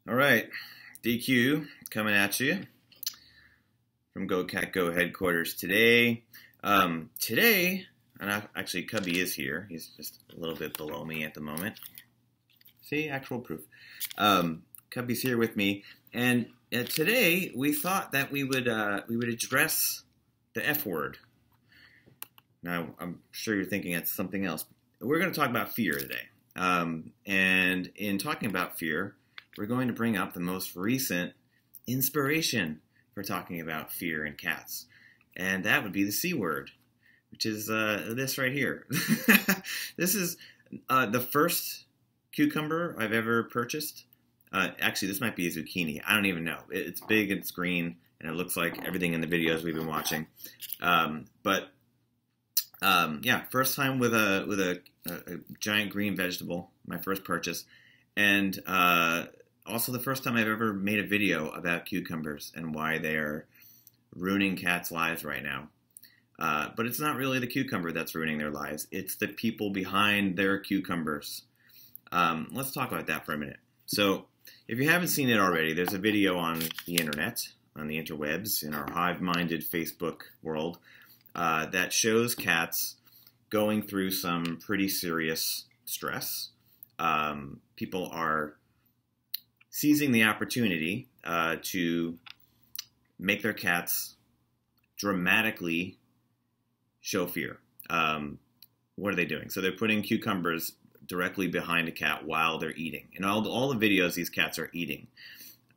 All right, DQ coming at you from Go Cat Go headquarters today. Actually Cubby is here. He's just a little bit below me at the moment. See, actual proof. Cubby's here with me, and today we thought that we would address the F word. Now I'm sure you're thinking it's something else. We're going to talk about fear today, and in talking about fear, we're going to bring up the most recent inspiration for talking about fear in cats. And that would be the C word, which is this right here. This is the first cucumber I've ever purchased. Actually, this might be a zucchini. I don't even know. It's big, it's green, and it looks like everything in the videos we've been watching. Yeah, first time with a giant green vegetable, my first purchase. And also the first time I've ever made a video about cucumbers and why they're ruining cats' lives right now. But it's not really the cucumber that's ruining their lives. It's the people behind their cucumbers. Let's talk about that for a minute. So if you haven't seen it already, there's a video on the internet, on the interwebs, in our hive-minded Facebook world, that shows cats going through some pretty serious stress. People are seizing the opportunity to make their cats dramatically show fear. What are they doing? So they're putting cucumbers directly behind a cat while they're eating. In all the videos, these cats are eating.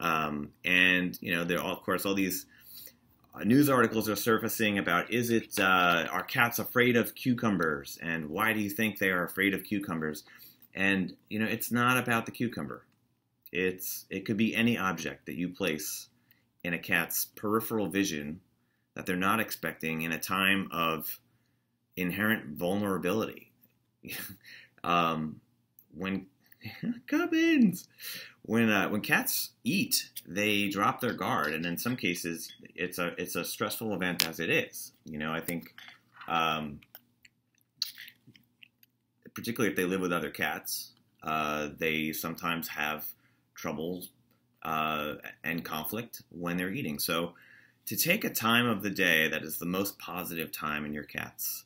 And, you know, of course, all these news articles are surfacing about, are cats afraid of cucumbers? And why do you think they are afraid of cucumbers? And, you know, it's not about the cucumber. It could be any object that you place in a cat's peripheral vision that they're not expecting in a time of inherent vulnerability. When Cubbins, when cats eat, they drop their guard, and in some cases, it's a stressful event as it is. You know, I think, particularly if they live with other cats, they sometimes have trouble and conflict when they're eating. So to take a time of the day that is the most positive time in your cat's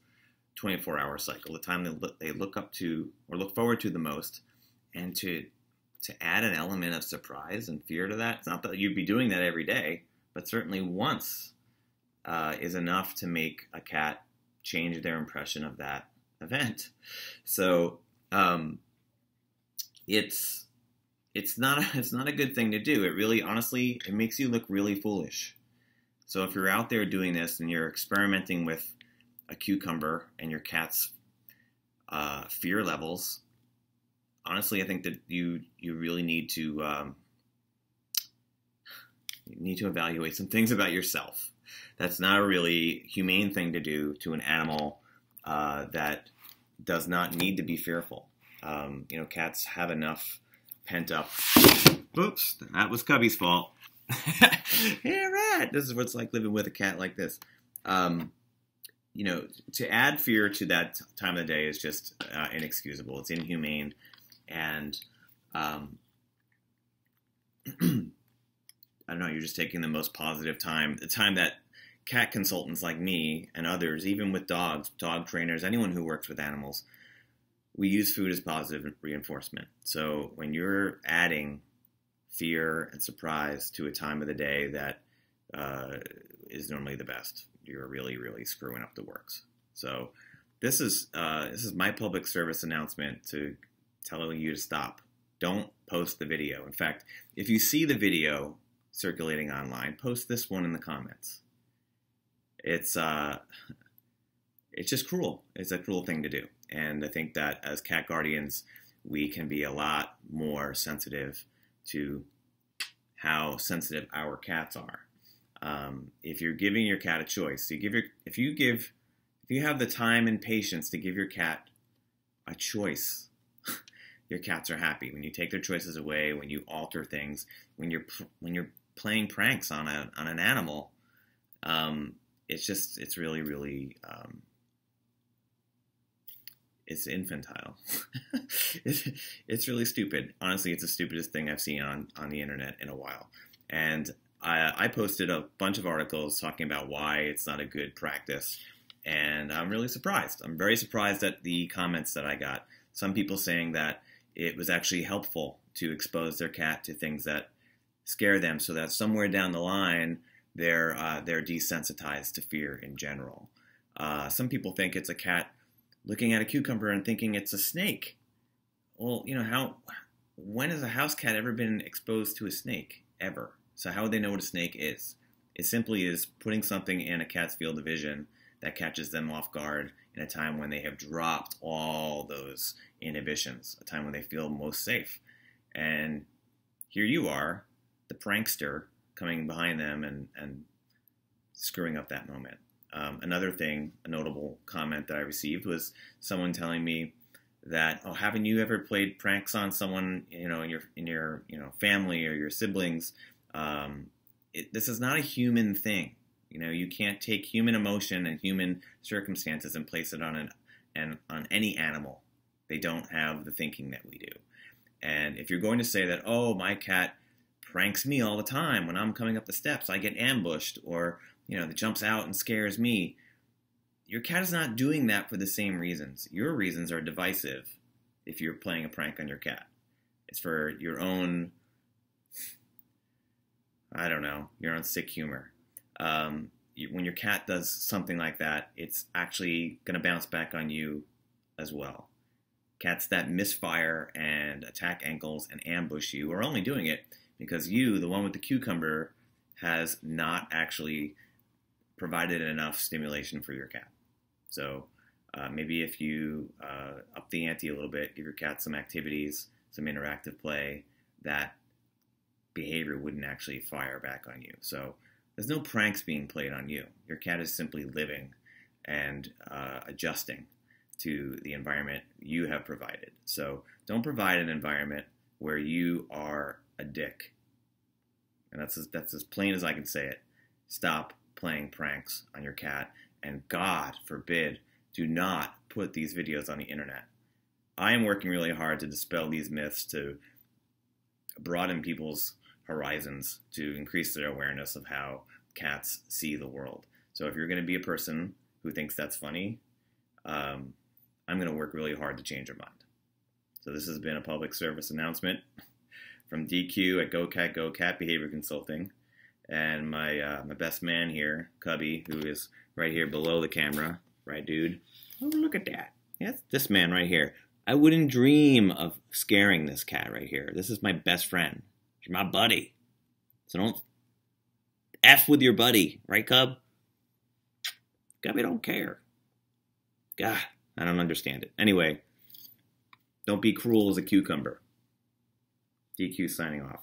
24-hour cycle, the time they look up to or look forward to the most, and to add an element of surprise and fear to that, it's not that you'd be doing that every day, but certainly once is enough to make a cat change their impression of that event. So it's not a good thing to do. It really, honestly, it makes you look really foolish. So if you're out there doing this and you're experimenting with a cucumber and your cat's fear levels, honestly, I think that you really need to evaluate some things about yourself. That's not a really humane thing to do to an animal that does not need to be fearful. You know, cats have enough pent up. Oops, that was Cubby's fault. Hey, right. This is what it's like living with a cat like this. You know, to add fear to that time of the day is just inexcusable. It's inhumane. And I don't know, you're just taking the most positive time, the time that cat consultants like me and others, even with dogs, dog trainers, anyone who works with animals, we use food as positive reinforcement. So when you're adding fear and surprise to a time of the day that is normally the best, you're really, really screwing up the works. So this is my public service announcement to telling you to stop. Don't post the video. In fact, if you see the video circulating online, post this one in the comments. It's just cruel. It's a cruel thing to do. And I think that as cat guardians, we can be a lot more sensitive to how sensitive our cats are. If you're giving your cat a choice, if you have the time and patience to give your cat a choice, your cats are happy. When you take their choices away, when you alter things, when you're playing pranks on an animal, it's really, really It's infantile. It's really stupid. Honestly, it's the stupidest thing I've seen on the internet in a while. And I posted a bunch of articles talking about why it's not a good practice. And I'm really surprised. I'm very surprised at the comments that I got. Some people saying that it was actually helpful to expose their cat to things that scare them, so that somewhere down the line they're desensitized to fear in general. Some people think it's a cat looking at a cucumber and thinking it's a snake. Well, you know, when has a house cat ever been exposed to a snake? Ever. So how would they know what a snake is? It simply is putting something in a cat's field of vision that catches them off guard in a time when they have dropped all those inhibitions, a time when they feel most safe. And here you are, the prankster, coming behind them and screwing up that moment. Another thing, a notable comment that I received was someone telling me that, oh, haven't you ever played pranks on someone, you know, in your family or your siblings? This is not a human thing. You know, you can't take human emotion and human circumstances and place it on on any animal. They don't have the thinking that we do. And if you're going to say that, oh, my cat pranks me all the time when I'm coming up the steps, I get ambushed, or you know, that jumps out and scares me. Your cat is not doing that for the same reasons. Your reasons are divisive if you're playing a prank on your cat. It's for your own, I don't know, your own sick humor. When your cat does something like that, it's actually going to bounce back on you as well. Cats that misfire and attack ankles and ambush you are only doing it because you, the one with the cucumber, has not actually provided enough stimulation for your cat. So maybe if you up the ante a little bit, give your cat some activities, some interactive play, that behavior wouldn't actually fire back on you. So there's no pranks being played on you. Your cat is simply living and adjusting to the environment you have provided. So don't provide an environment where you are a dick. And that's as plain as I can say it. Stop playing pranks on your cat, and God forbid, do not put these videos on the internet. I am working really hard to dispel these myths, to broaden people's horizons, to increase their awareness of how cats see the world. So if you're going to be a person who thinks that's funny, I'm going to work really hard to change your mind. So this has been a public service announcement from DQ at Go Cat Behavior Consulting. And my best man here, Cubby, who is right here below the camera. Right, dude? Oh, look at that. Yes, this man right here. I wouldn't dream of scaring this cat right here. This is my best friend. He's my buddy. So don't F with your buddy. Right, Cub? Cubby don't care. God, I don't understand it. Anyway, don't be cruel as a cucumber. DQ signing off.